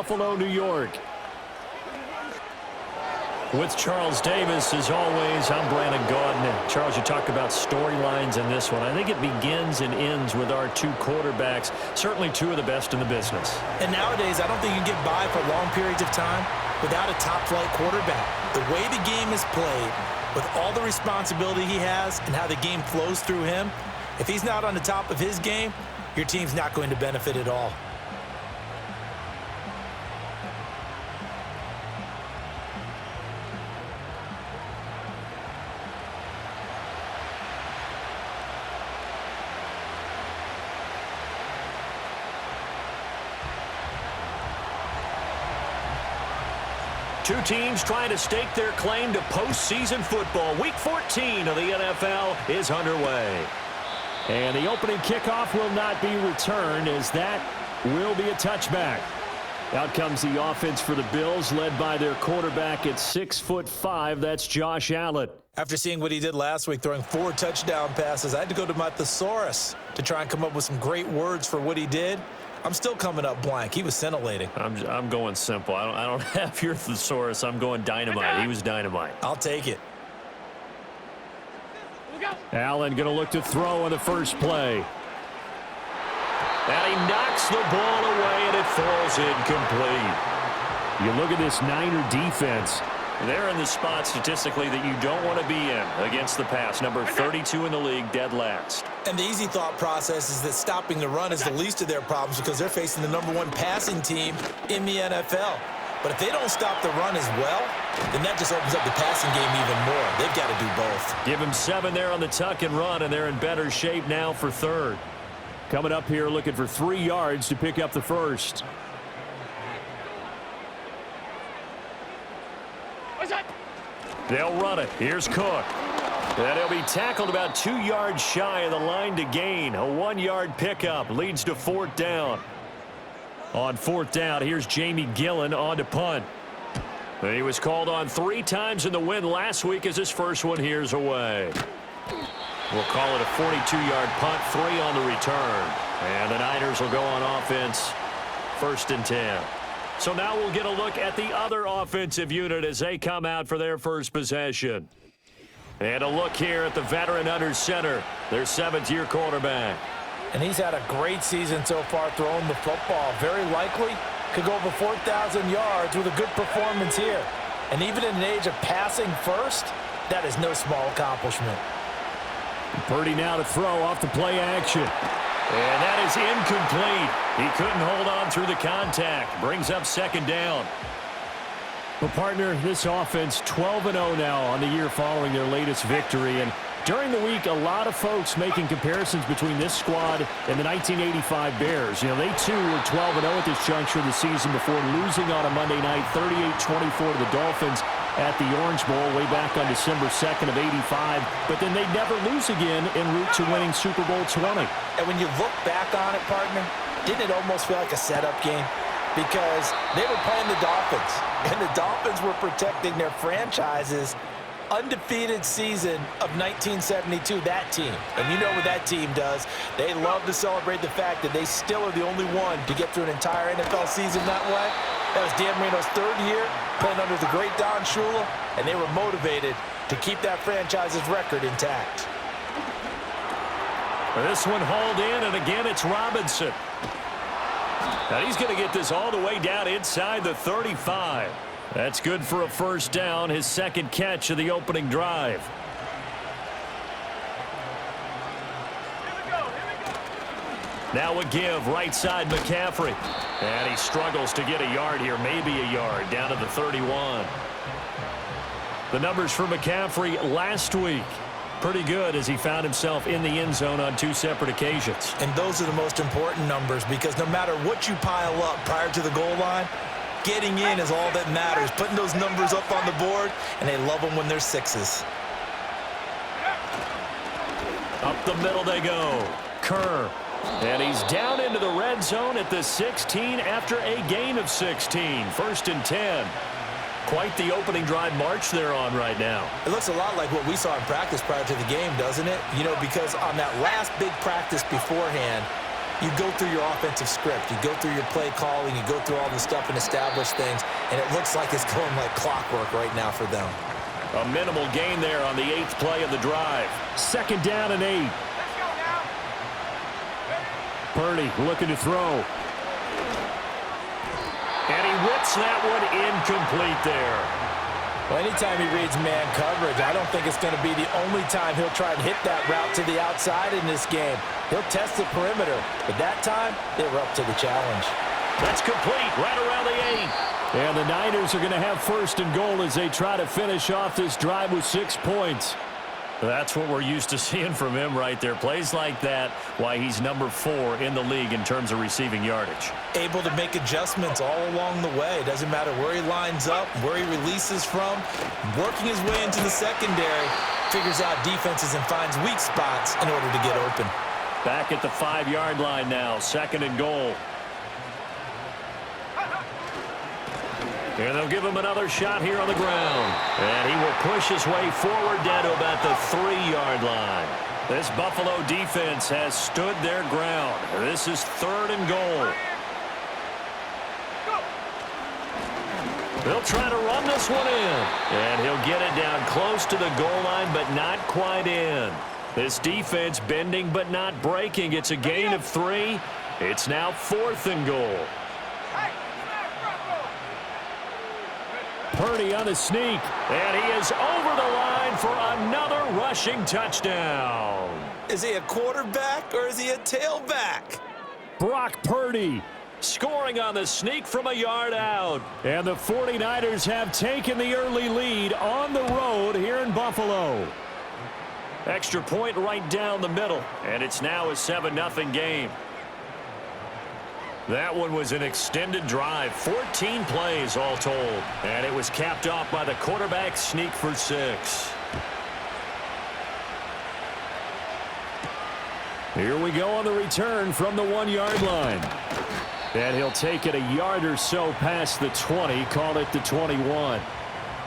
Buffalo, New York. With Charles Davis, as always, I'm Brandon Gaudin. Charles, you talked about storylines in this one. I think it begins and ends with our two quarterbacks, certainly two of the best in the business. And nowadays, I don't think you can get by for long periods of time without a top-flight quarterback. The way the game is played, with all the responsibility he has and how the game flows through him, if he's not on the top of his game, your team's not going to benefit at all. Two teams trying to stake their claim to postseason football. Week 14 of the NFL is underway. And the opening kickoff will not be returned, as that will be a touchback. Out comes the offense for the Bills, led by their quarterback at 6'5". That's Josh Allen. After seeing what he did last week, throwing 4 touchdown passes, I had to go to my thesaurus to try and come up with some great words for what he did. I'm still coming up blank. He was scintillating. I'm going simple. I don't have your thesaurus. I'm going dynamite. He was dynamite. I'll take it. Allen going to look to throw on the first play. And he knocks the ball away, and it falls incomplete. You look at this Niner defense. They're in the spot statistically that you don't want to be in against the pass. Number 32 in the league, dead last. And the easy thought process is that stopping the run is the least of their problems because they're facing the #1 passing team in the NFL. But if they don't stop the run as well, then that just opens up the passing game even more. They've got to do both. Give him 7 there on the tuck and run, and they're in better shape now for third. Coming up here looking for 3 yards to pick up the first. They'll run it. Here's Cook. And he'll be tackled about 2 yards shy of the line to gain. A 1-yard pickup leads to 4th down. On 4th down, here's Jamie Gillen on to punt. He was called on 3 times in the win last week as his first one here's away. We'll call it a 42-yard punt, 3 on the return. And the Niners will go on offense, 1st and 10. So now we'll get a look at the other offensive unit as they come out for their first possession. And a look here at the veteran under center, their 7th-year quarterback. And he's had a great season so far throwing the football. Very likely could go over 4,000 yards with a good performance here. And even in an age of passing first, that is no small accomplishment. Purdy now to throw off the play action. And that is incomplete. He couldn't hold on through the contact. Brings up 2nd down. Well, partner, this offense 12-0 now on the year following their latest victory. And during the week, a lot of folks making comparisons between this squad and the 1985 Bears. You know, they too were 12-0 at this juncture of the season before losing on a Monday night 38-24 to the Dolphins at the Orange Bowl way back on December 2nd of '85. But then they'd never lose again en route to winning Super Bowl 20. And when you look back on it, partner, didn't it almost feel like a setup game? Because they were playing the Dolphins, and the Dolphins were protecting their franchise's undefeated season of 1972, that team. And you know what that team does. They love to celebrate the fact that they still are the only one to get through an entire NFL season that way. That was Dan Marino's 3rd year, playing under the great Don Shula, and they were motivated to keep that franchise's record intact. This one hauled in, and again it's Robinson. Now he's going to get this all the way down inside the 35. That's good for a 1st down, his 2nd catch of the opening drive. Now a give, right side McCaffrey. And he struggles to get a yard here, maybe a yard, down to the 31. The numbers for McCaffrey last week, pretty good as he found himself in the end zone on 2 separate occasions. And those are the most important numbers because no matter what you pile up prior to the goal line, getting in is all that matters. Putting those numbers up on the board, and they love them when they're 6s. Up the middle they go. Kerr. And he's down into the red zone at the 16 after a gain of 16. 1st and 10. Quite the opening drive march they're on right now. It looks a lot like what we saw in practice prior to the game, doesn't it? You know, because on that last big practice beforehand, You go through your offensive script. You go through your play calling. You go through all the stuff and establish things, and it looks like it's going like clockwork right now for them. A minimal gain there on the 8th play of the drive. 2nd down and 8. Let's go now. Purdy looking to throw. And he whips that one incomplete there. Well, anytime he reads man coverage, I don't think it's going to be the only time he'll try and hit that route to the outside in this game. He'll test the perimeter, but that time, they were up to the challenge. That's complete right around the 8. And the Niners are going to have 1st and goal as they try to finish off this drive with 6 points. That's what we're used to seeing from him right there. Plays like that, why he's number 4 in the league in terms of receiving yardage. Able to make adjustments all along the way. It doesn't matter where he lines up, where he releases from. Working his way into the secondary, figures out defenses and finds weak spots in order to get open. Back at the 5-yard line now, 2nd and goal. And they'll give him another shot here on the ground. And he will push his way forward down to about the 3-yard line. This Buffalo defense has stood their ground. This is 3rd and goal. They'll try to run this one in. And he'll get it down close to the goal line, but not quite in. This defense bending but not breaking. It's a gain of 3. It's now 4th and goal. Purdy on the sneak, and he is over the line for another rushing touchdown. Is he a quarterback or is he a tailback? Brock Purdy scoring on the sneak from a yard out. And the 49ers have taken the early lead on the road here in Buffalo. Extra point right down the middle, and it's now a 7-0 game. That one was an extended drive, 14 plays all told. And it was capped off by the quarterback sneak for 6. Here we go on the return from the 1-yard line. And he'll take it a yard or so past the 20, call it the 21.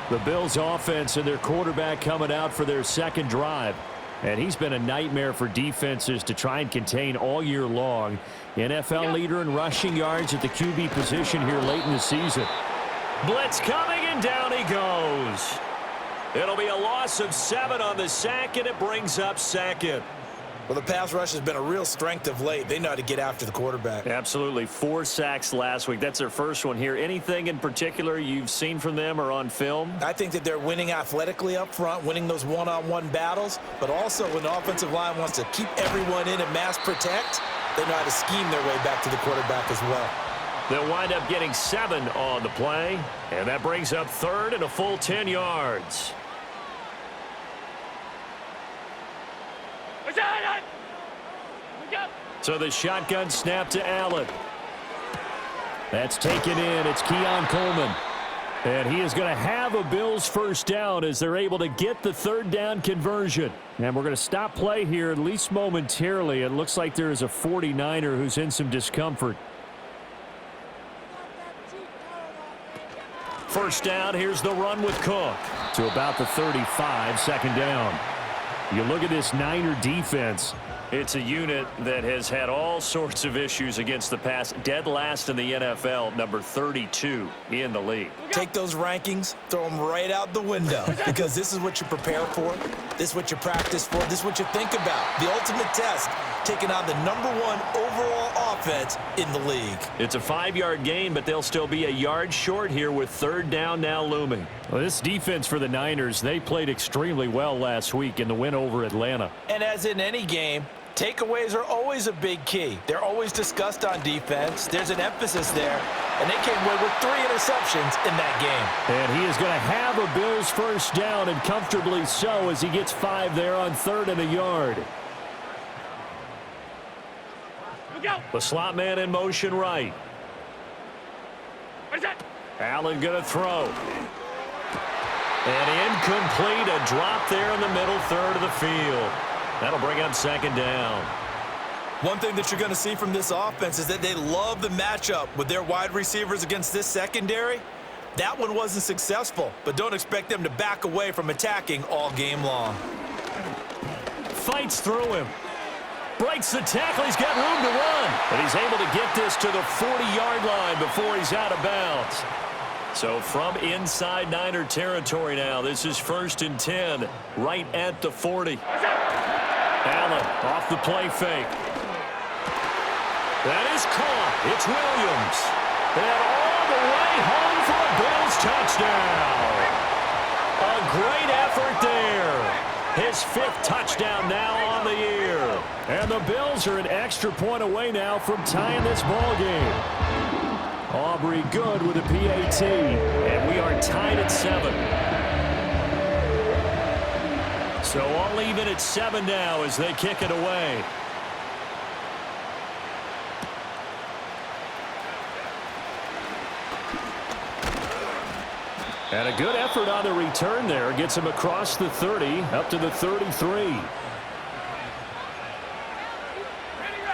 The Bills offense and their quarterback coming out for their 2nd drive. And he's been a nightmare for defenses to try and contain all year long. NFL leader in rushing yards at the QB position here late in the season. Blitz coming, and down he goes. It'll be a loss of 7 on the sack, and it brings up 2nd. Well, the pass rush has been a real strength of late. They know how to get after the quarterback. Absolutely. 4 sacks last week. That's their first one here. Anything in particular you've seen from them or on film? I think that they're winning athletically up front, winning those one-on-one battles, but also when the offensive line wants to keep everyone in and mass protect, they know how to scheme their way back to the quarterback as well. They'll wind up getting 7 on the play, and that brings up 3rd and a full 10 yards. So the shotgun snap to Allen. That's taken in. It's Keon Coleman. And he is going to have a Bills 1st down as they're able to get the 3rd down conversion. And we're going to stop play here, at least momentarily. It looks like there is a 49er who's in some discomfort. 1st down, here's the run with Cook. To about the 35, 2nd down. You look at this Niner defense. It's a unit that has had all sorts of issues against the pass. Dead last in the NFL, number 32 in the league. Take those rankings, throw them right out the window, because this is what you prepare for. This is what you practice for. This is what you think about. The ultimate test, taking on the #1 overall offense in the league. It's a 5-yard gain, but they'll still be a yard short here with 3rd down now looming. Well, this defense for the Niners, they played extremely well last week in the win over Atlanta. And as in any game, takeaways are always a big key. They're always discussed on defense. There's an emphasis there, and they came away with 3 interceptions in that game. And he is going to have a Bills 1st down, and comfortably so, as he gets 5 there on 3rd and a yard. The slot man in motion right. Allen going to throw. And incomplete, a drop there in the middle 3rd of the field. That'll bring up 2nd down. One thing that you're going to see from this offense is that they love the matchup with their wide receivers against this secondary. That one wasn't successful, but don't expect them to back away from attacking all game long. Fights through him. breaks the tackle. He's got room to run. But he's able to get this to the 40-yard line before he's out of bounds. So from inside Niner territory now, this is 1st and 10, right at the 40. Allen off the play fake. That is caught. It's Williams. And all the way home for a Bills touchdown. A great effort there. His 5th touchdown now on the year. And the Bills are an extra point away now from tying this ball game. Aubrey good with a PAT. And we are tied at 7. So all even at 7 now as they kick it away. And a good effort on the return there. Gets him across the 30, up to the 33.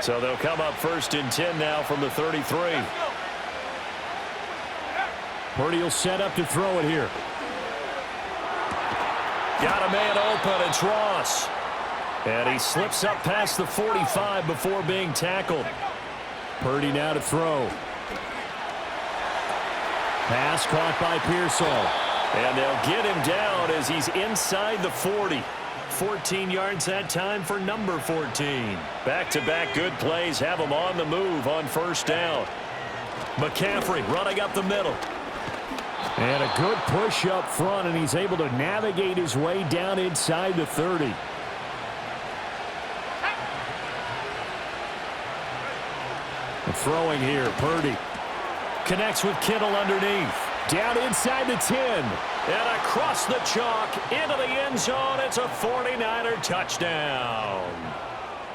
So they'll come up 1st and 10 now from the 33. Purdy will set up to throw it here. Got a man open. It's Ross. And he slips up past the 45 before being tackled. Purdy now to throw. Pass caught by Pearsall. And they'll get him down as he's inside the 40. 14 yards that time for number 14. Back-to-back good plays have him on the move on 1st down. McCaffrey running up the middle. And a good push up front, and he's able to navigate his way down inside the 30. Throwing here, Purdy. Connects with Kittle underneath. Down inside the 10. And across the chalk into the end zone. It's a 49er touchdown.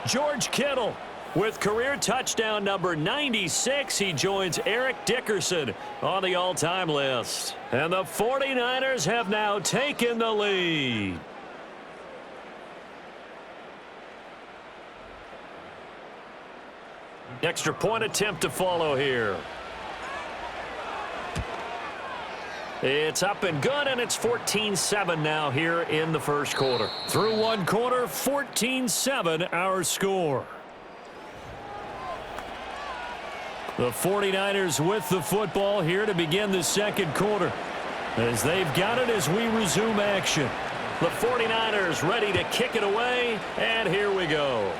George Kittle with career touchdown number 96. He joins Eric Dickerson on the all-time list. And the 49ers have now taken the lead. Extra point attempt to follow here. It's up and good, and it's 14-7 now here in the 1st quarter. Through 1 quarter, 14-7 our score. The 49ers with the football here to begin the 2nd quarter. As they've got it as we resume action. The 49ers ready to kick it away, and here we go.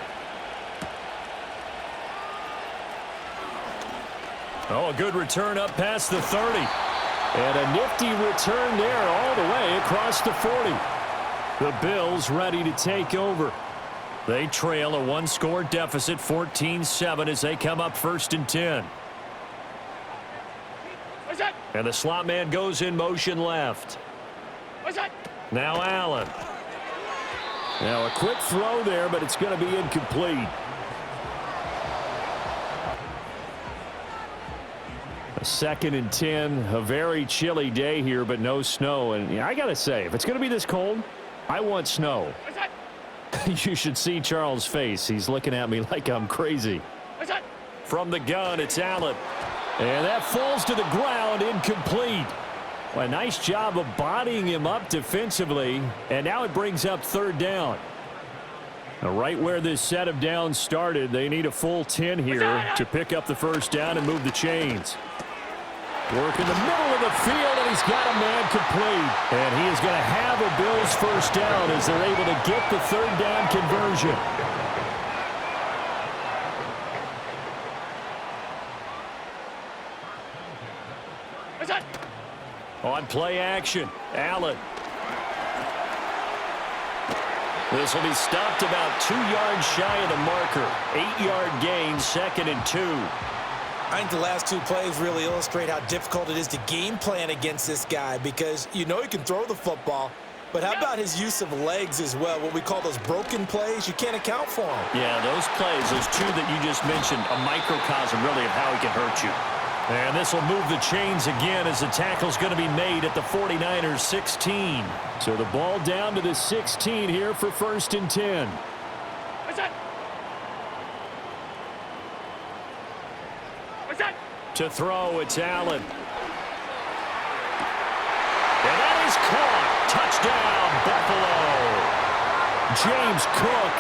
Oh, a good return up past the 30. And a nifty return there all the way across the 40. The Bills ready to take over. They trail a 1-score deficit, 14-7, as they come up 1st and 10. And the slot man goes in motion left. Now Allen. Now a quick throw there, but it's going to be incomplete. A 2nd and 10, a very chilly day here, but no snow. And I got to say, if it's going to be this cold, I want snow. You should see Charles' face. He's looking at me like I'm crazy. From the gun, it's Allen. And that falls to the ground, incomplete. Well, a nice job of bodying him up defensively. And now it brings up 3rd down. Now, right where this set of downs started, they need a full 10 here to pick up the 1st down and move the chains. Work in the middle of the field, and he's got a man complete. And he is going to have a Bills 1st down as they're able to get the 3rd down conversion. On play action, Allen. This will be stopped about 2 yards shy of the marker. 8-yard gain, 2nd and 2. I think the last 2 plays really illustrate how difficult it is to game plan against this guy, because you know he can throw the football, but how about his use of legs as well? What we call those broken plays, you can't account for them. Yeah, those plays, those 2 that you just mentioned, a microcosm really of how he can hurt you. And this will move the chains again as the tackle's going to be made at the 49ers 16. So the ball down to the 16 here for 1st and 10. To throw, it's Allen. And that is caught. Touchdown, Buffalo. James Cook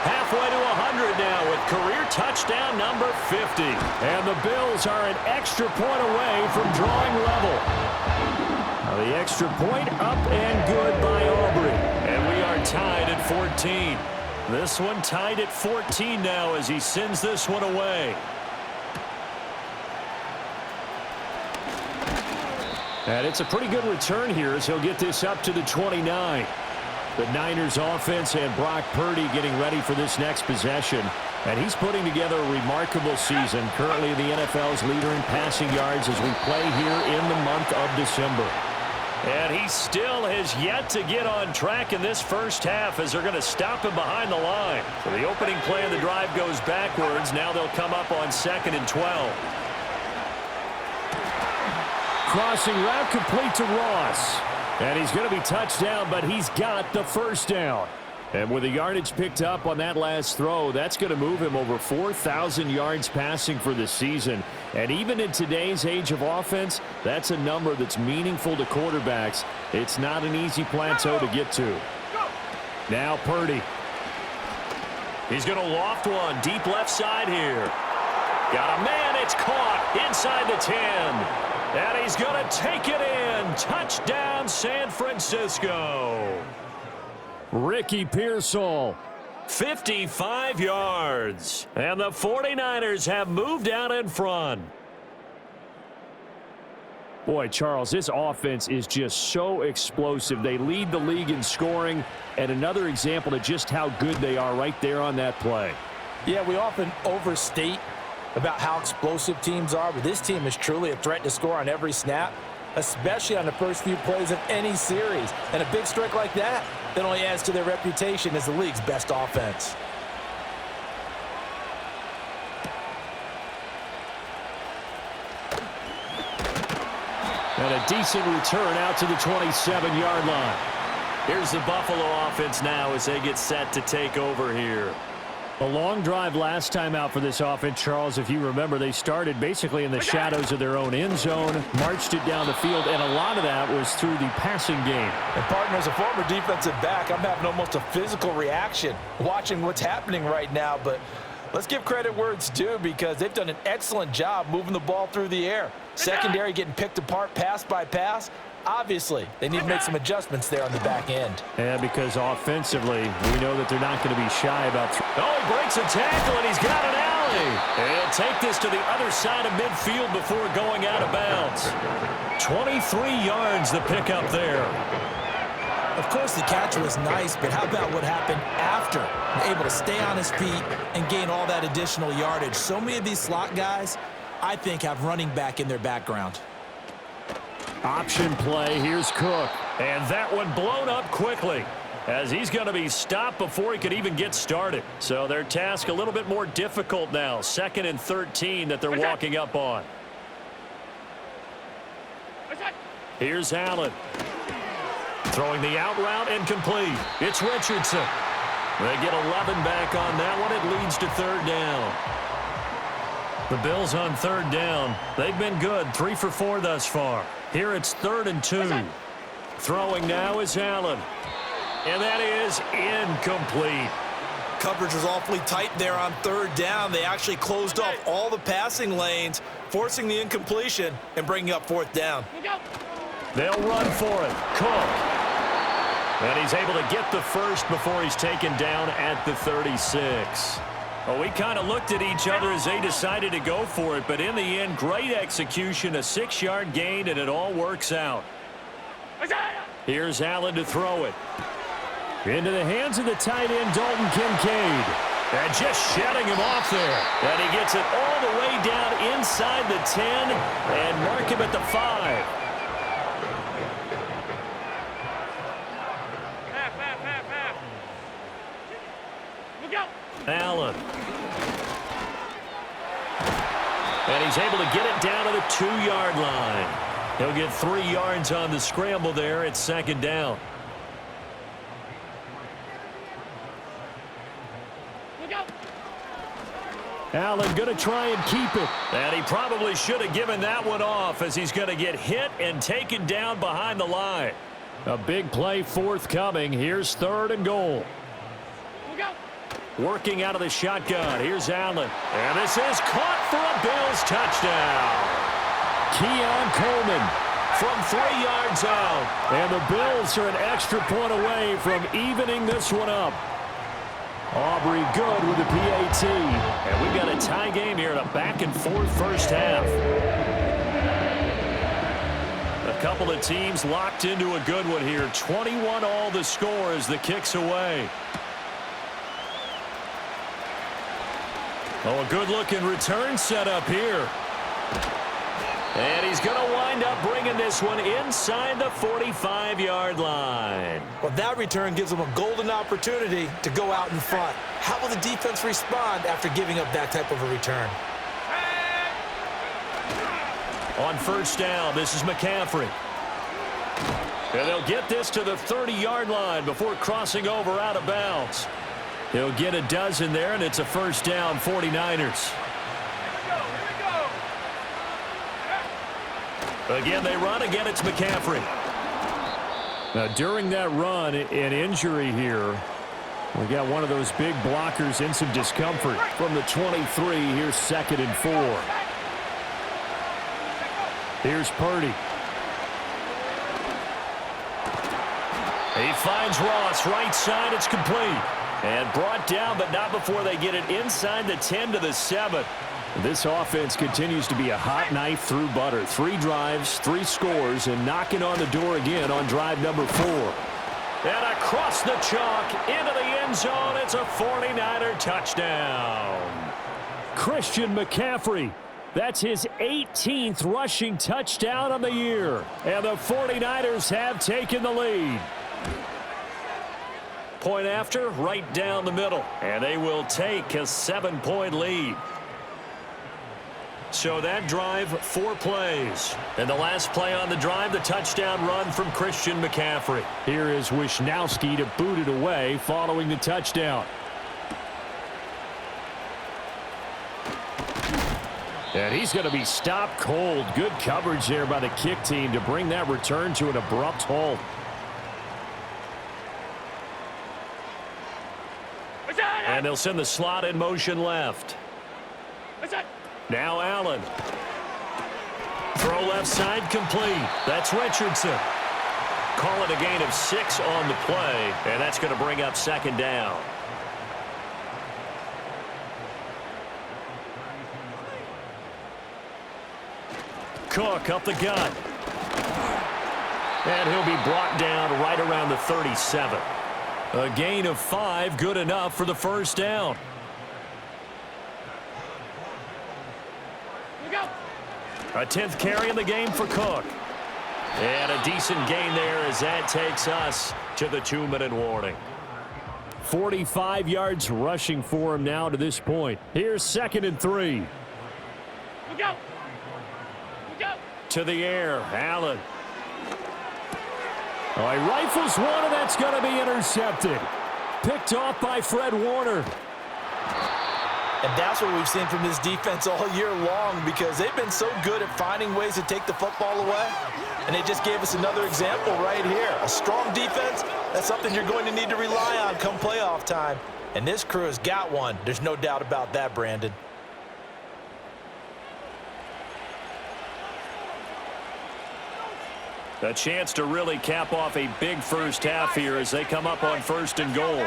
Halfway to 100 now with career touchdown number 50. And the Bills are an extra point away from drawing level. Now the extra point up and good by Aubrey. And we are tied at 14. This one tied at 14 now as he sends this one away. And it's a pretty good return here as he'll get this up to the 29. The Niners offense and Brock Purdy getting ready for this next possession. And he's putting together a remarkable season. Currently the NFL's leader in passing yards as we play here in the month of December. And he still has yet to get on track in this first half as they're going to stop him behind the line. So the opening play of the drive goes backwards. Now they'll come up on 2nd and 12. Crossing route complete to Ross. And he's going to be touched down, but he's got the first down. And with the yardage picked up on that last throw, that's going to move him over 4,000 yards passing for the season. And even in today's age of offense, that's a number that's meaningful to quarterbacks. It's not an easy plateau to get to. Now Purdy. He's going to loft one deep left side here. Got a man, it's caught inside the 10. And he's going to take it in. Touchdown, San Francisco. Ricky Pearsall, 55 yards. And the 49ers have moved out in front. Boy, Charles, this offense is just so explosive. They lead the league in scoring. And another example of just how good they are right there on that play. Yeah, we often overstate about how explosive teams are, but this team is truly a threat to score on every snap, especially on the first few plays of any series. And a big strike like that only adds to their reputation as the league's best offense. And a decent return out to the 27-yard line. Here's the Buffalo offense now as they get set to take over here. A long drive last time out for this offense, Charles. If you remember, they started basically in the shadows of their own end zone, marched it down the field, and a lot of that was through the passing game. And, partner, as a former defensive back, I'm having almost a physical reaction watching what's happening right now. But let's give credit where it's due because they've done an excellent job moving the ball through the air. Secondary getting picked apart pass by pass. Obviously, they need to make some adjustments there on the back end. Yeah, because offensively, we know that they're not going to be shy about. Oh, he breaks a tackle, and he's got an alley. And he'll take this to the other side of midfield before going out of bounds. 23 yards the pickup there. Of course, the catch was nice, but how about what happened after? Able to stay on his feet and gain all that additional yardage. So many of these slot guys, I think, have running back in their background. Option play. Here's Cook. And that one blown up quickly as he's going to be stopped before he could even get started. So their task a little bit more difficult now. 2nd and 13 that they're walking up on. Here's Allen. Throwing the out route incomplete. It's Richardson. They get 11 back on that one. It leads to 3rd down. The Bills on 3rd down. They've been good. 3 for 4 thus far. Here it's 3rd and 2. Throwing now is Allen. And that is incomplete. Coverage was awfully tight there on 3rd down. They actually closed off all the passing lanes, forcing the incompletion and bringing up 4th down. They'll run for it. Cook. And he's able to get the first before he's taken down at the 36. Well, we kind of looked at each other as they decided to go for it, but in the end, great execution, a 6-yard gain, and it all works out. Here's Allen to throw it. Into the hands of the tight end, Dalton Kincaid. And just shutting him off there. And he gets it all the way down inside the 10 and mark him at the 5. Allen. And he's able to get it down to the 2-yard line. He'll get 3 yards on the scramble there. It's 2nd down. Allen going to try and keep it. And he probably should have given that one off as he's going to get hit and taken down behind the line. A big play forthcoming. Here's 3rd and goal. working out of the shotgun. Here's Allen. And this is caught for a Bills touchdown. Keon Coleman from 3 yards out. And the Bills are an extra point away from evening this one up. Aubrey good with the PAT. And we've got a tie game here in a back-and-forth first half. A couple of teams locked into a good one here. 21 all the score as the kick's away. Oh, a good-looking return set up here. And he's going to wind up bringing this one inside the 45-yard line. Well, that return gives them a golden opportunity to go out in front. How will the defense respond after giving up that type of a return? On first down, this is McCaffrey. And they'll get this to the 30-yard line before crossing over out of bounds. He'll get a dozen there, and it's a first down, 49ers. Again, they run. Again, it's McCaffrey. Now, during that run, an injury here. We got one of those big blockers in some discomfort. From the 23, here's 2nd and 4. Here's Purdy. He finds Ross, right side. It's complete. And brought down, but not before they get it inside the 10 to the 7. This offense continues to be a hot knife through butter. 3 drives, 3 scores, and knocking on the door again on drive number 4. And across the chalk, into the end zone, it's a 49er touchdown. Christian McCaffrey. That's his 18th rushing touchdown on the year. And the 49ers have taken the lead. Point after, right down the middle. And they will take a 7-point lead. So that drive, 4 plays. And the last play on the drive, the touchdown run from Christian McCaffrey. Here is Wisnowski to boot it away following the touchdown. And he's going to be stopped cold. Good coverage there by the kick team to bring that return to an abrupt halt. And they'll send the slot in motion left. Now Allen. Throw left side complete. That's Richardson. Call it a gain of 6 on the play, and that's going to bring up 2nd down. Cook up the gut. And he'll be brought down right around the 37. A gain of 5, good enough for the first down. A 10th carry in the game for Cook. And a decent gain there as that takes us to the 2-minute warning. 45 yards rushing for him now to this point. Here's 2nd and 3. To the air, Allen. Oh, he rifles one, and that's going to be intercepted. Picked off by Fred Warner. And that's what we've seen from this defense all year long, because they've been so good at finding ways to take the football away. And they just gave us another example right here. A strong defense, that's something you're going to need to rely on come playoff time. And this crew has got one. There's no doubt about that, Brandon. A chance to really cap off a big first half here as they come up on 1st and goal.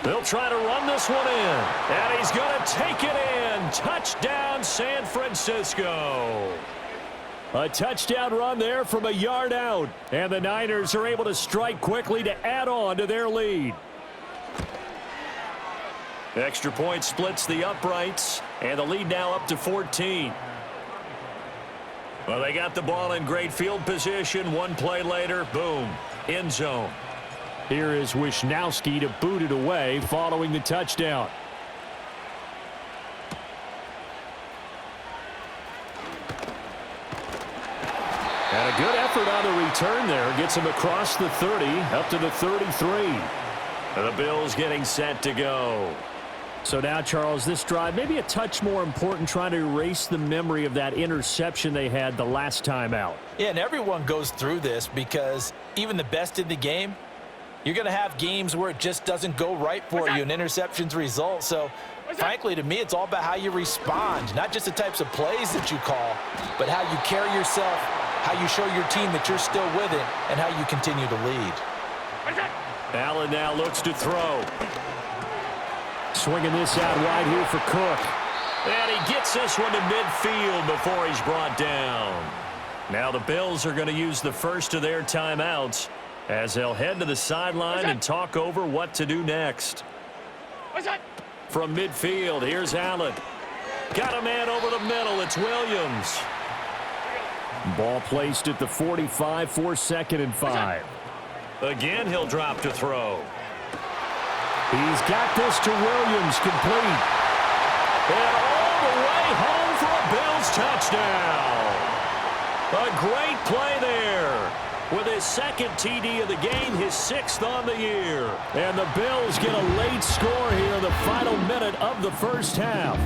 They'll try to run this one in. And he's going to take it in. Touchdown, San Francisco. A touchdown run there from a yard out. And the Niners are able to strike quickly to add on to their lead. Extra point splits the uprights. And the lead now up to 14. Well, they got the ball in great field position. 1 play later, boom, end zone. Here is Wisnowski to boot it away following the touchdown. And a good effort on the return there. Gets him across the 30, up to the 33. And the Bills getting set to go. So now, Charles, this drive maybe a touch more important, trying to erase the memory of that interception they had the last time out. Yeah, and everyone goes through this because even the best in the game, You're going to have games where it just doesn't go right for you and interceptions result. So, frankly, to me, it's all about how you respond, not just the types of plays that you call, but how you carry yourself, how you show your team that you're still with it, and how you continue to lead. Allen now looks to throw. Swinging this out wide here for Cook. And he gets this one to midfield before he's brought down. Now the Bills are going to use the first of their timeouts as they'll head to the sideline and talk over what to do next. From midfield, here's Allen. Got a man over the middle. It's Williams. Ball placed at the 45 for 2nd and 5. Again, he'll drop to throw. He's got this to Williams, complete. And all the way home for a Bills touchdown. A great play there. With his 2nd TD of the game, his 6th on the year. And the Bills get a late score here in the final minute of the first half.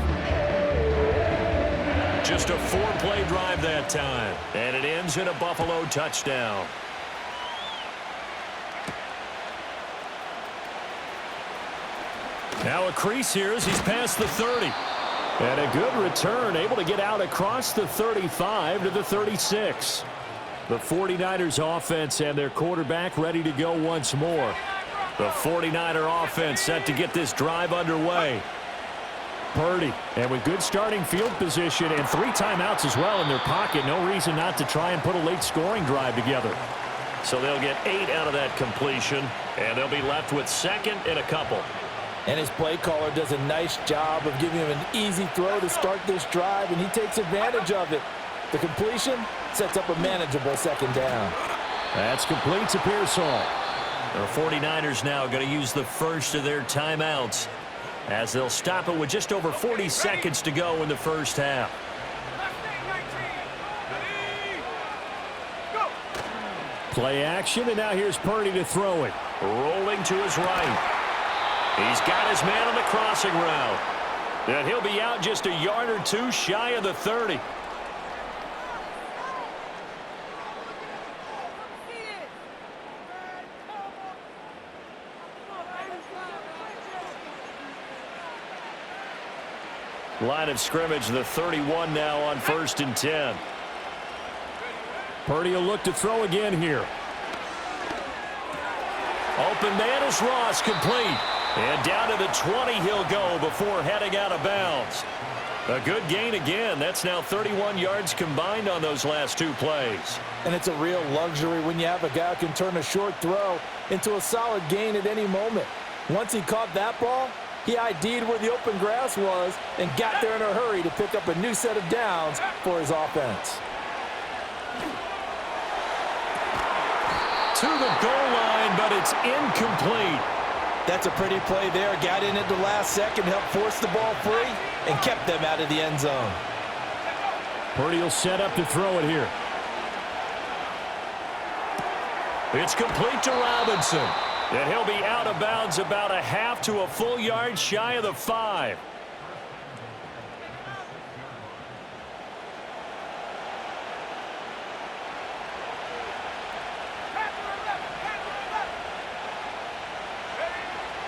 Just a 4-play drive that time. And it ends in a Buffalo touchdown. Now a crease here as he's past the 30. And a good return, able to get out across the 35 to the 36. The 49ers offense and their quarterback ready to go once more. The 49er offense set to get this drive underway. Purdy, and with good starting field position and 3 timeouts as well in their pocket, no reason not to try and put a late scoring drive together. So they'll get 8 out of that completion, and they'll be left with 2nd and a couple. And his play caller does a nice job of giving him an easy throw to start this drive, and he takes advantage of it. The completion sets up a manageable 2nd down. That's complete to Pearsall. The 49ers now going to use the first of their timeouts as they'll stop it with just over 40 seconds to go in the first half. Play action, and now here's Purdy to throw it. Rolling to his right. He's got his man on the crossing route. And he'll be out just a yard or 2 shy of the 30. Line of scrimmage, the 31 now on 1st and 10. Purdy will look to throw again here. Open man is Ross, complete. And down to the 20 he'll go before heading out of bounds. A good gain again. That's now 31 yards combined on those last 2 plays. And it's a real luxury when you have a guy who can turn a short throw into a solid gain at any moment. Once he caught that ball, he ID'd where the open grass was and got there in a hurry to pick up a new set of downs for his offense. To the goal line, but it's incomplete. That's a pretty play there. Got in at the last second, helped force the ball free, and kept them out of the end zone. Purdy will set up to throw it here. It's complete to Robinson. And he'll be out of bounds about a half to a full yard shy of the 5.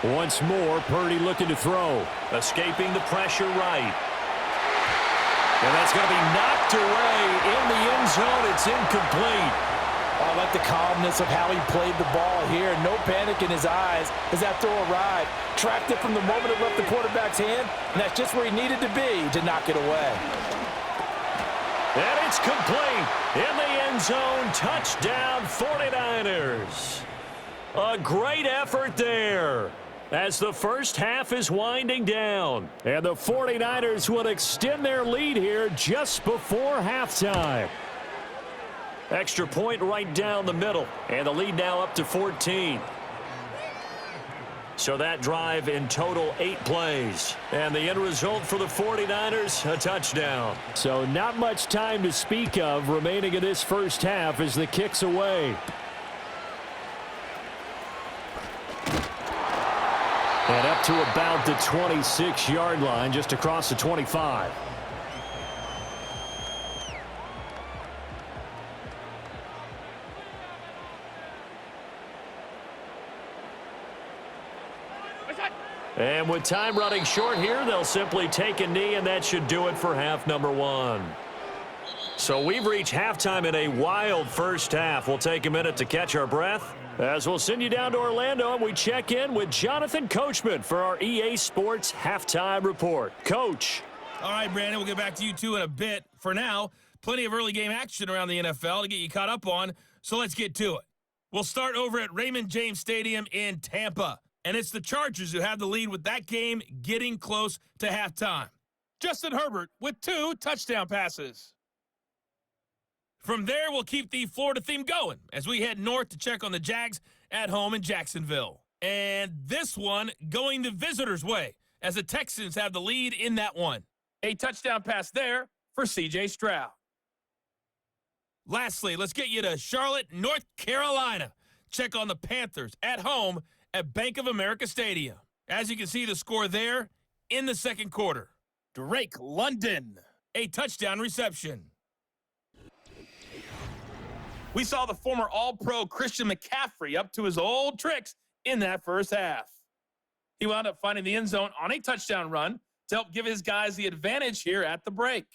Once more, Purdy looking to throw. Escaping the pressure right. And that's going to be knocked away in the end zone. It's incomplete. I like the calmness of how he played the ball here. No panic in his eyes as that throw arrived. Tracked it from the moment it left the quarterback's hand, and that's just where he needed to be to knock it away. And it's complete. In the end zone, touchdown 49ers. A great effort there as the first half is winding down. And the 49ers will extend their lead here just before halftime. Extra point right down the middle, and the lead now up to 14. So that drive in total 8 plays. And the end result for the 49ers, a touchdown. So not much time to speak of remaining in this first half as the kick's away. And up to about the 26-yard line, just across the 25. And with time running short here, they'll simply take a knee, and that should do it for half number one. So we've reached halftime in a wild first half. We'll take a minute to catch our breath as we'll send you down to Orlando, and we check in with Jonathan Coachman for our EA Sports Halftime Report. Coach. All right, Brandon, we'll get back to you two in a bit. For now, plenty of early game action around the NFL to get you caught up on, so let's get to it. We'll start over at Raymond James Stadium in Tampa, and it's the Chargers who have the lead with that game getting close to halftime. Justin Herbert with 2 touchdown passes. From there, we'll keep the Florida theme going as we head north to check on the Jags at home in Jacksonville. And this one going the visitors' way as the Texans have the lead in that one. A touchdown pass there for C.J. Stroud. Lastly, let's get you to Charlotte, North Carolina. Check on the Panthers at home at Bank of America Stadium. As you can see, the score there in the second quarter. Drake London, a touchdown reception. We saw the former All-Pro Christian McCaffrey up to his old tricks in that first half. He wound up finding the end zone on a touchdown run to help give his guys the advantage here at the break.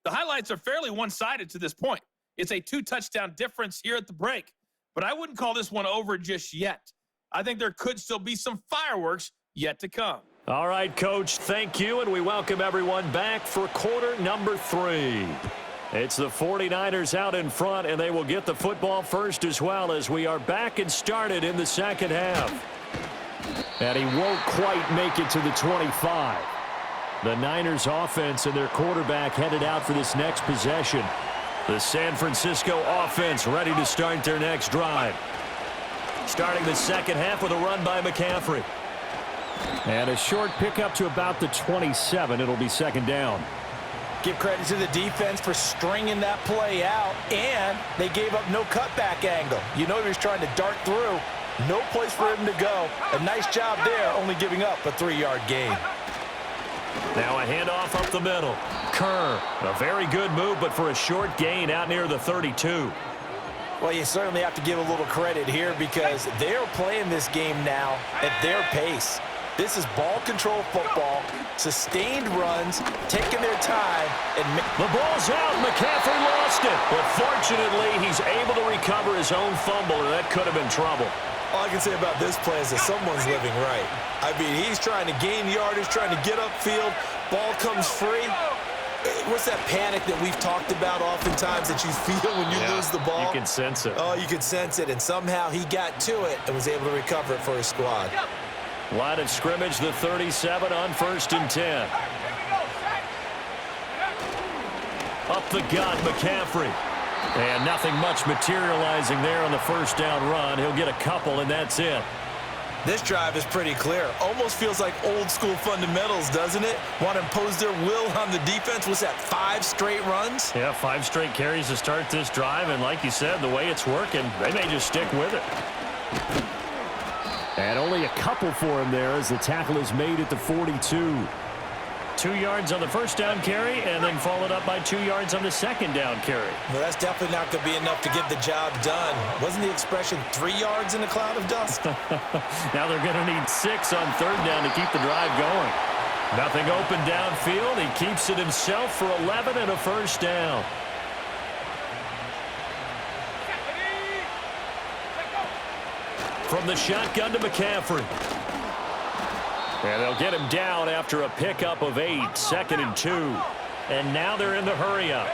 The highlights are fairly one-sided to this point. It's a 2-touchdown difference here at the break, but I wouldn't call this one over just yet. I think there could still be some fireworks yet to come. All right, Coach, thank you, and we welcome everyone back for quarter number 3. It's the 49ers out in front, and they will get the football first as well as we are back and started in the second half. And he won't quite make it to the 25. The Niners offense and their quarterback headed out for this next possession. The San Francisco offense ready to start their next drive. Starting the second half with a run by McCaffrey. And a short pickup to about the 27. It'll be second down. Give credit to the defense for stringing that play out, and they gave up no cutback angle. You know he was trying to dart through. No place for him to go. A nice job there, only giving up a 3-yard gain. Now a handoff up the middle. Kerr, a very good move, but for a short gain out near the 32. Well, you certainly have to give a little credit here because they're playing this game now at their pace. This is ball control football, sustained runs, taking their time. And the ball's out. McCaffrey lost it. But fortunately, he's able to recover his own fumble, and that could have been trouble. All I can say about this play is that someone's living right. I mean, he's trying to gain yardage, trying to get upfield. Ball comes free. What's that panic that we've talked about oftentimes that you feel when you lose the ball? You can sense it. Oh, you can sense it. And somehow he got to it and was able to recover it for his squad. Line of scrimmage, the 37 on 1st and 10. Up the gut, McCaffrey. And nothing much materializing there on the first down run. He'll get a couple, and that's it. This drive is pretty clear. Almost feels like old school fundamentals, doesn't it? Want to impose their will on the defense. Was that 5 straight runs? Yeah, 5 straight carries to start this drive. And like you said, the way it's working, they may just stick with it. And only a couple for him there as the tackle is made at the 42. 2 yards on the first down carry, and then followed up by 2 yards on the second down carry. Well, that's definitely not going to be enough to get the job done. Wasn't the expression 3 yards in a cloud of dust? Now they're going to need 6 on third down to keep the drive going. Nothing open downfield. He keeps it himself for 11 and a first down. From the shotgun to McCaffrey. And they'll get him down after a pickup of 8, 2nd and 2. And now they're in the hurry-up.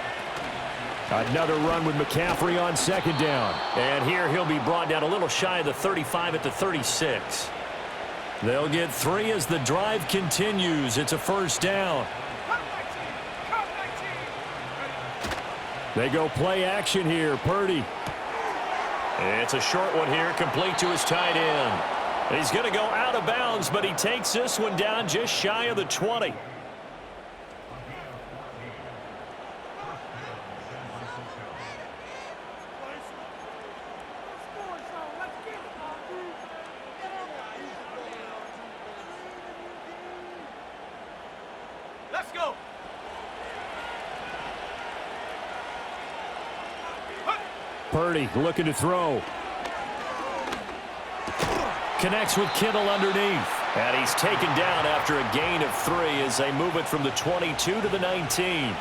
Another run with McCaffrey on second down. And here he'll be brought down a little shy of the 35 at the 36. They'll get 3 as the drive continues. It's a first down. They go play action here. Purdy. It's a short one here, complete to his tight end. He's going to go out of bounds, but he takes this one down just shy of the 20. Let's go. Purdy looking to throw. Connects with Kittle underneath. And he's taken down after a gain of 3 as they move it from the 22 to the 19.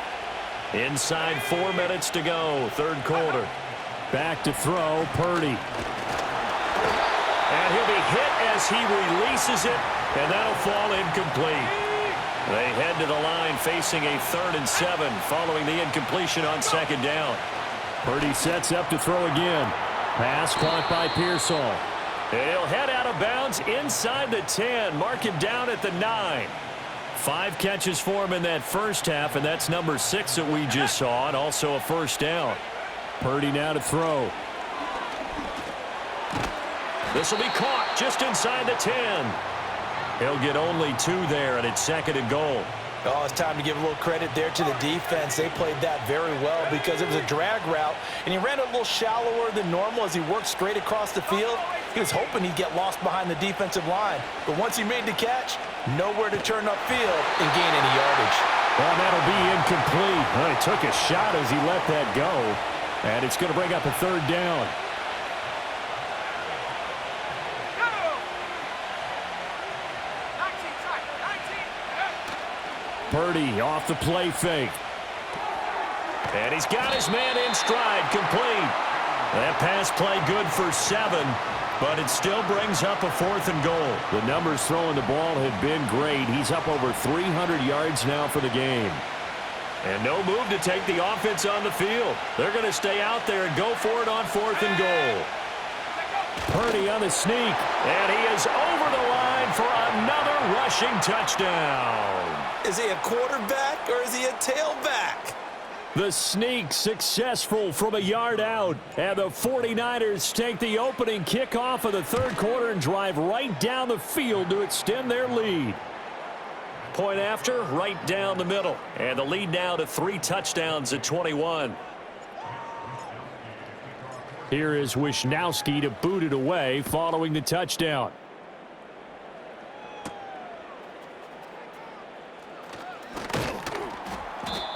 Inside 4 minutes to go, third quarter. Back to throw, Purdy. And he'll be hit as he releases it, and that'll fall incomplete. They head to the line facing a 3rd and 7 following the incompletion on second down. Purdy sets up to throw again. Pass caught by Pearsall. He'll head out of bounds inside the 10. Mark him down at the 9. 5 catches for him in that first half, and that's number 6 that we just saw, and also a first down. Purdy now to throw. This will be caught just inside the 10. He'll get only 2 there, and it's 2nd and goal. Oh, it's time to give a little credit there to the defense. They played that very well because it was a drag route, and he ran a little shallower than normal as he worked straight across the field. He was hoping he'd get lost behind the defensive line, but once he made the catch, nowhere to turn upfield and gain any yardage. Well, that'll be incomplete. Well, he took a shot as he let that go, and it's going to bring up a 3rd down. Purdy off the play fake. And he's got his man in stride, complete. That pass play good for 7, but it still brings up a 4th and goal. The numbers throwing the ball have been great. He's up over 300 yards now for the game. And no move to take the offense on the field. They're going to stay out there and go for it on 4th and goal. Purdy on the sneak, and he is over the line for another rushing touchdown. Is he a quarterback or is he a tailback? The sneak successful from a yard out, and the 49ers take the opening kickoff of the 3rd quarter and drive right down the field to extend their lead. Point after, right down the middle, and the lead now to 3 touchdowns at 21. Here is Wisnowski to boot it away following the touchdown.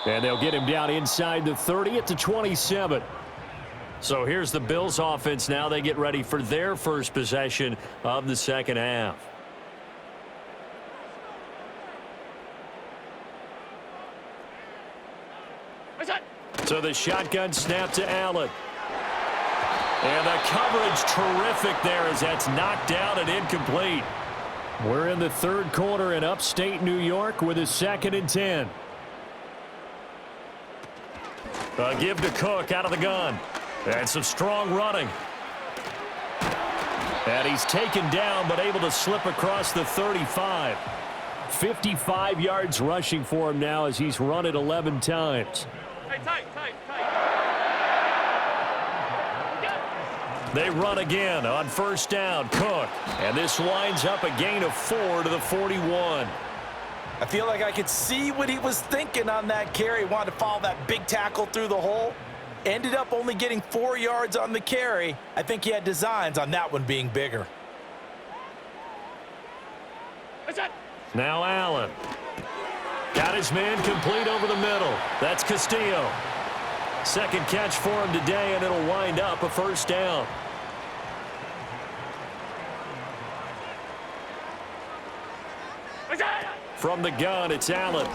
And they'll get him down inside the 30 at the 27. So here's the Bills offense now. They get ready for their first possession of the second half. So the shotgun snap to Allen. And the coverage terrific there as that's knocked down and incomplete. We're in the 3rd quarter in upstate New York with a 2nd and 10. A give to Cook out of the gun. And some strong running. And he's taken down but able to slip across the 35. 55 yards rushing for him now as he's run it 11 times. Tight. They run again on first down. Cook. And this lines up a gain of 4 to the 41. I feel like I could see what he was thinking on that carry. He wanted to follow that big tackle through the hole. Ended up only getting 4 yards on the carry. I think he had designs on that one being bigger. Now Allen. Got his man complete over the middle. That's Castillo. 2nd catch for him today, and it'll wind up a first down. From the gun, it's Allen.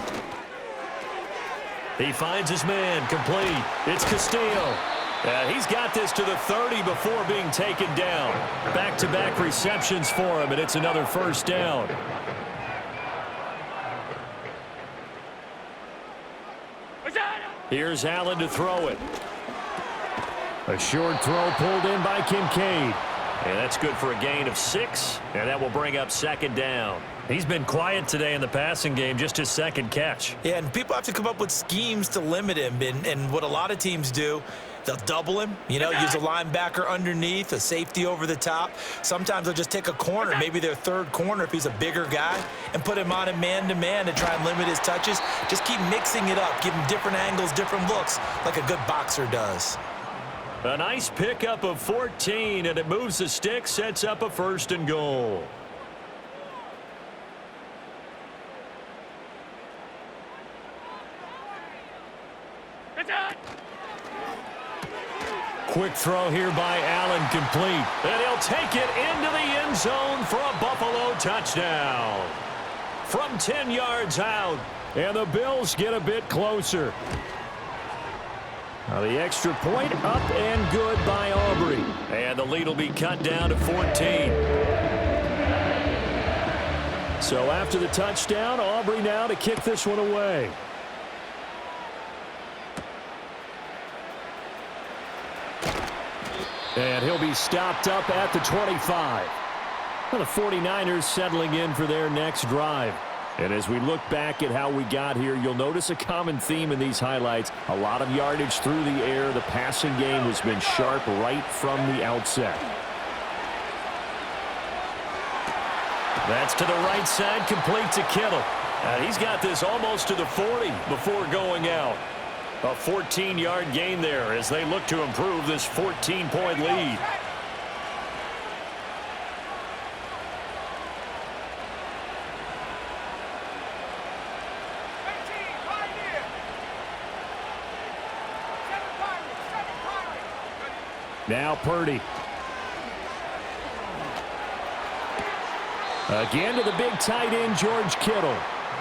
He finds his man, complete. It's Castillo. He's got this to the 30 before being taken down. Back-to-back receptions for him, and it's another first down. Here's Allen to throw it. A short throw pulled in by Kincaid. And that's good for a gain of 6, and that will bring up 2nd down. He's been quiet today in the passing game, just his 2nd catch. Yeah, and people have to come up with schemes to limit him, and what a lot of teams do, they'll double him, use a linebacker underneath, a safety over the top. Sometimes they'll just take a corner, maybe their 3rd corner if he's a bigger guy, and put him on a man-to-man to try and limit his touches. Just keep mixing it up, give him different angles, different looks, like a good boxer does. A nice pickup of 14, and it moves the stick, sets up a 1st and goal. quick throw here by Allen, complete. And he'll take it into the end zone for a Buffalo touchdown. From 10 yards out, and the Bills get a bit closer. Now the extra point up and good by Aubrey. And the lead will be cut down to 14. So after the touchdown, Aubrey now to kick this one away. And he'll be stopped up at the 25. Well, the 49ers settling in for their next drive. And as we look back at how we got here, you'll notice a common theme in these highlights. A lot of yardage through the air. The passing game has been sharp right from the outset. That's to the right side, complete to Kittle. And he's got this almost to the 40 before going out. A 14-yard gain there as they look to improve this 14-point lead. Now Purdy. Again to the big tight end, George Kittle.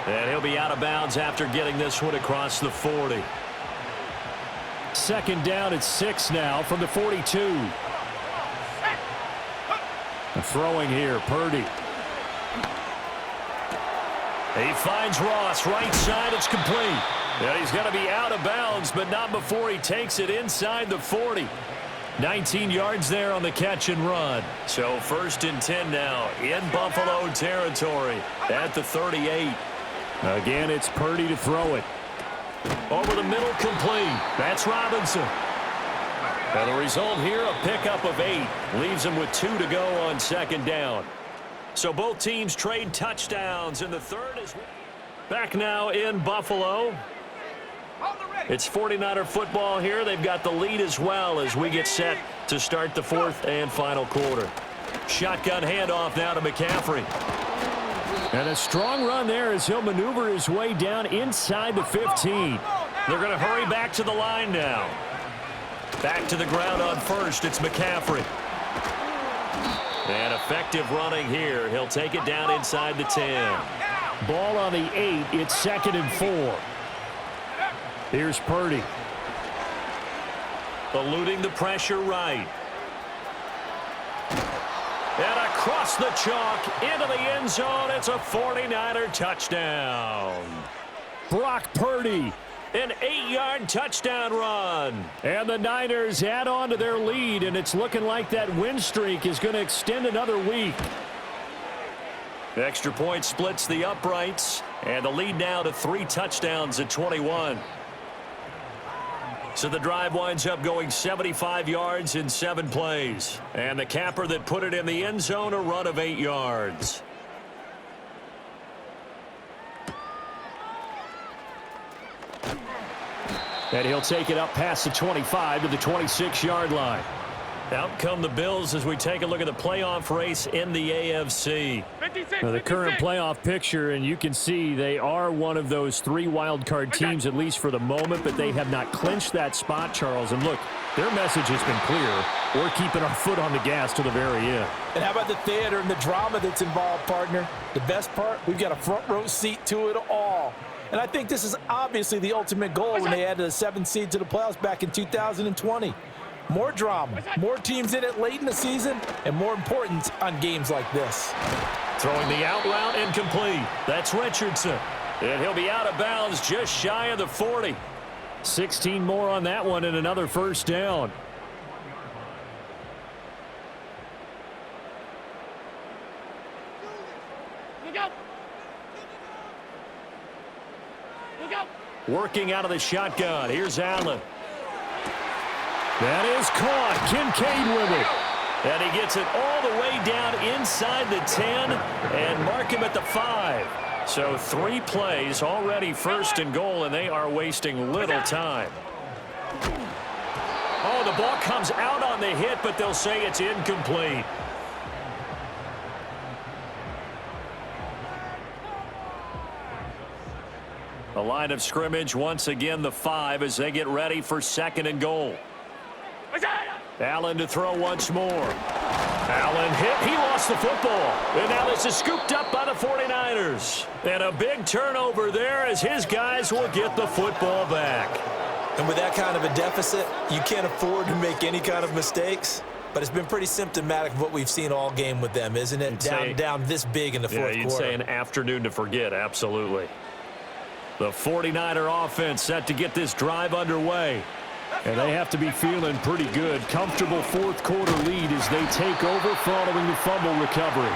And he'll be out of bounds after getting this one across the 40. Second down at 6 now from the 42. Throwing here, Purdy. He finds Ross, right side, it's complete. And he's going to be out of bounds, but not before he takes it inside the 40. 19 yards there on the catch and run. So 1st and 10 now in Buffalo territory at the 38. Again, it's Purdy to throw it. Over the middle, complete. That's Robinson. And the result here, a pickup of 8. Leaves him with 2 to go on 2nd down. So both teams trade touchdowns in the 3rd. Back now in Buffalo. It's 49er football here. They've got the lead as well as we get set to start the 4th and final quarter. Shotgun handoff now to McCaffrey. And a strong run there as he'll maneuver his way down inside the 15. They're going to hurry back to the line now. Back to the ground on 1st. It's McCaffrey. And effective running here. He'll take it down inside the 10. Ball on the 8. It's 2nd and 4. Here's Purdy. Eluding the pressure right. And across the chalk into the end zone. It's a 49er touchdown. Brock Purdy. An 8-yard touchdown run. And the Niners add on to their lead, and it's looking like that win streak is going to extend another week. The extra point splits the uprights, and the lead now to 3 touchdowns at 21. So the drive winds up going 75 yards in 7 plays. And the capper that put it in the end zone, a run of 8 yards. And he'll take it up past the 25 to the 26-yard line. Out come the Bills as we take a look at the playoff race in the AFC. Now the current playoff picture, and you can see they are one of those 3 wildcard teams, at least for the moment, but they have not clinched that spot, Charles. And look, their message has been clear. We're keeping our foot on the gas to the very end. And how about the theater and the drama that's involved, partner? The best part, we've got a front row seat to it all. And I think this is obviously the ultimate goal when they added a 7th seed to the playoffs back in 2020. More drama, more teams in it late in the season, and more important on games like this. Throwing the out route incomplete. That's Richardson. And he'll be out of bounds just shy of the 40. 16 more on that one and another first down. Working out of the shotgun. Here's Allen. That is caught. Kincaid with it. And he gets it all the way down inside the 10 and mark him at the 5. So 3 plays already 1st and goal, and they are wasting little time. Oh, the ball comes out on the hit, but they'll say it's incomplete. The line of scrimmage once again the 5 as they get ready for 2nd and goal. Allen to throw once more. Allen hit. He lost the football. And now this is scooped up by the 49ers. And a big turnover there as his guys will get the football back. And with that kind of a deficit, you can't afford to make any kind of mistakes. But it's been pretty symptomatic of what we've seen all game with them, isn't it? Down this big in the fourth quarter. Yeah, you'd say an afternoon to forget, absolutely. The 49er offense set to get this drive underway. And they have to be feeling pretty good. Comfortable fourth quarter lead as they take over following the fumble recovery.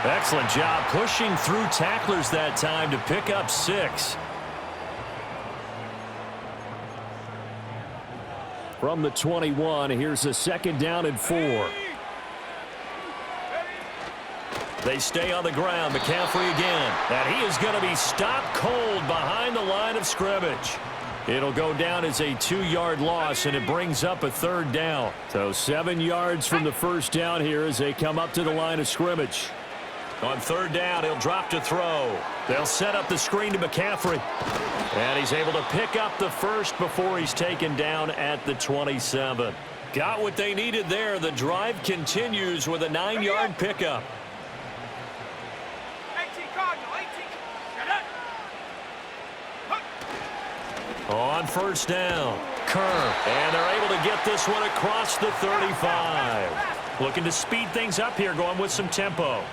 Excellent job pushing through tacklers that time to pick up 6. From the 21, here's a 2nd down and 4. They stay on the ground. McCaffrey again. And he is going to be stopped cold behind the line of scrimmage. It'll go down as a 2-yard loss, and it brings up a 3rd down. So 7 yards from the first down here as they come up to the line of scrimmage. On 3rd down, he'll drop to throw. They'll set up the screen to McCaffrey. And he's able to pick up the first before he's taken down at the 27. Got what they needed there. The drive continues with a 9-yard pickup. On 1st down, Kerr, and they're able to get this one across the 35. Looking to speed things up here, going with some tempo.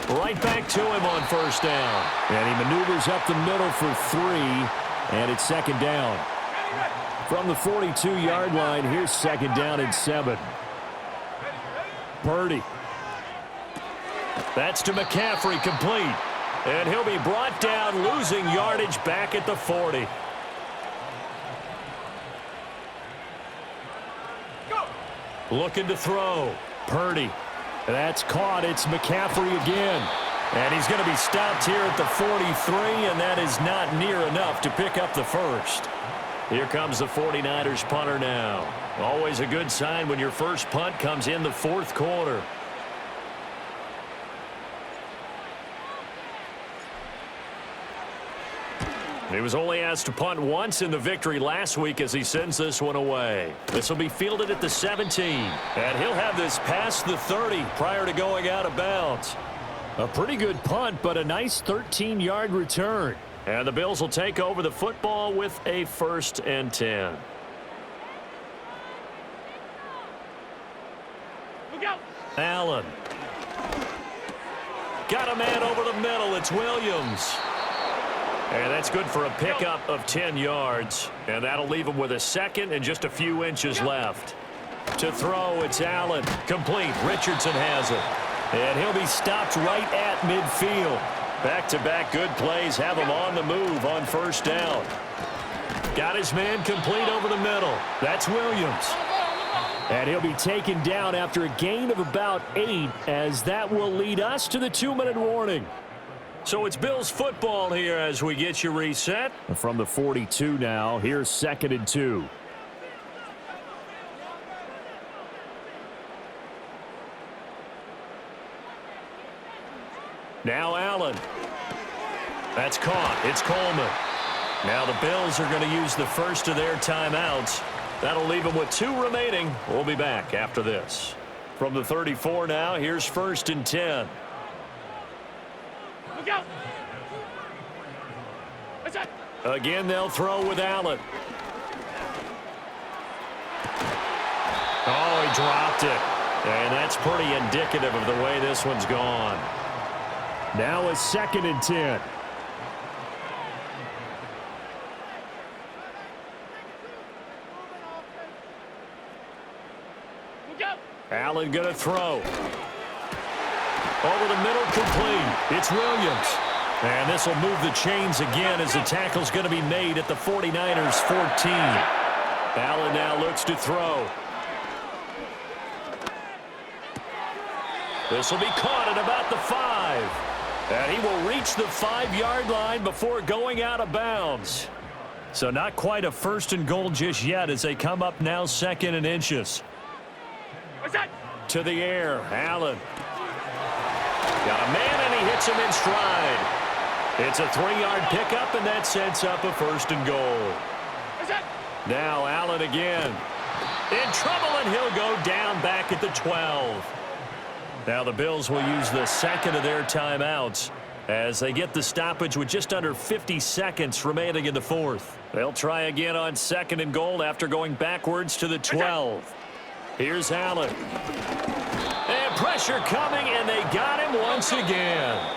Right back to him on 1st down. And he maneuvers up the middle for 3, and it's 2nd down. From the 42-yard line, here's 2nd down and 7. Purdy. That's to McCaffrey, complete. And he'll be brought down, losing yardage back at the 40. Looking to throw. Purdy. That's caught. It's McCaffrey again. And he's going to be stopped here at the 43, and that is not near enough to pick up the first. Here comes the 49ers punter now. Always a good sign when your first punt comes in the fourth quarter. He was only asked to punt once in the victory last week as he sends this one away. This will be fielded at the 17. And he'll have this past the 30 prior to going out of bounds. A pretty good punt, but a nice 13-yard return. And the Bills will take over the football with a 1st and 10. Look out. Allen. Got a man over the middle. It's Williams. And that's good for a pickup of 10 yards. And that'll leave him with a 2nd and just a few inches left. To throw, it's Allen. Complete. Richardson has it. And he'll be stopped right at midfield. Back-to-back good plays have him on the move on 1st down. Got his man complete over the middle. That's Williams. And he'll be taken down after a gain of about 8, as that will lead us to the 2-minute warning. So it's Bills football here as we get you reset. From the 42 now, here's 2nd and 2. Now Allen. That's caught. It's Coleman. Now the Bills are going to use the first of their timeouts. That'll leave them with 2 remaining. We'll be back after this. From the 34 now, here's 1st and 10. Look out. Again, they'll throw with Allen. Oh, he dropped it. And that's pretty indicative of the way this one's gone. Now a 2nd and 10. Allen going to throw. Over the middle, complete. It's Williams. And this will move the chains again as the tackle's going to be made at the 49ers 14. Allen now looks to throw. This will be caught at about the 5. And he will reach the 5-yard line before going out of bounds. So not quite a 1st and goal just yet as they come up now 2nd and inches. To the air, Allen. Got a man, and he hits him in stride. It's a 3-yard pickup, and that sets up a 1st and goal. Now Allen again. In trouble, and he'll go down back at the 12. Now the Bills will use the second of their timeouts as they get the stoppage with just under 50 seconds remaining in the 4th. They'll try again on 2nd and goal after going backwards to the 12. Here's Allen. And pressure coming, and they got him once again.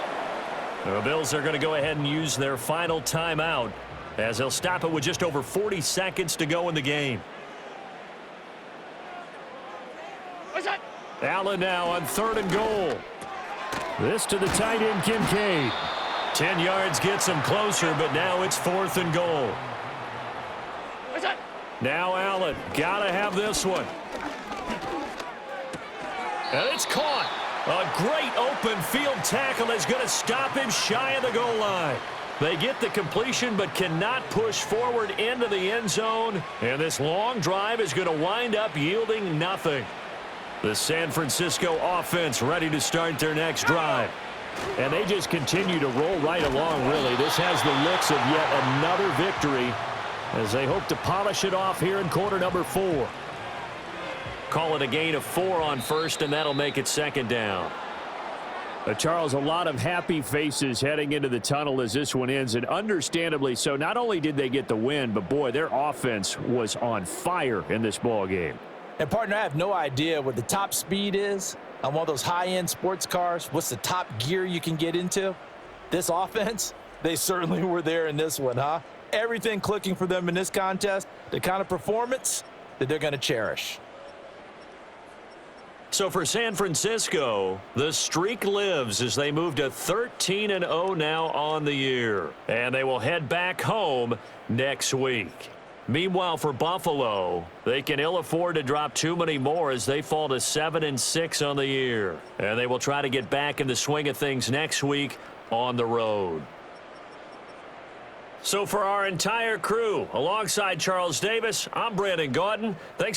The Bills are going to go ahead and use their final timeout as they'll stop it with just over 40 seconds to go in the game. Allen now on 3rd and goal. This to the tight end, Kincaid. 10 yards gets him closer, but now it's 4th and goal. Now Allen, gotta have this one. And it's caught. A great open field tackle is going to stop him shy of the goal line. They get the completion but cannot push forward into the end zone. And this long drive is going to wind up yielding nothing. The San Francisco offense ready to start their next drive. And they just continue to roll right along, really. This has the looks of yet another victory as they hope to polish it off here in quarter number 4. Call it a gain of 4 on 1st, and that'll make it 2nd down. Charles, a lot of happy faces heading into the tunnel as this one ends, and understandably so. Not only did they get the win, but, boy, their offense was on fire in this ball game. And, partner, I have no idea what the top speed is on one of those high-end sports cars. What's the top gear you can get into? This offense, they certainly were there in this one, huh? Everything clicking for them in this contest, the kind of performance that they're going to cherish. So for San Francisco, the streak lives as they move to 13-0 now on the year. And they will head back home next week. Meanwhile, for Buffalo, they can ill afford to drop too many more as they fall to 7-6 on the year. And they will try to get back in the swing of things next week on the road. So for our entire crew, alongside Charles Davis, I'm Brandon Gaudin. Thanks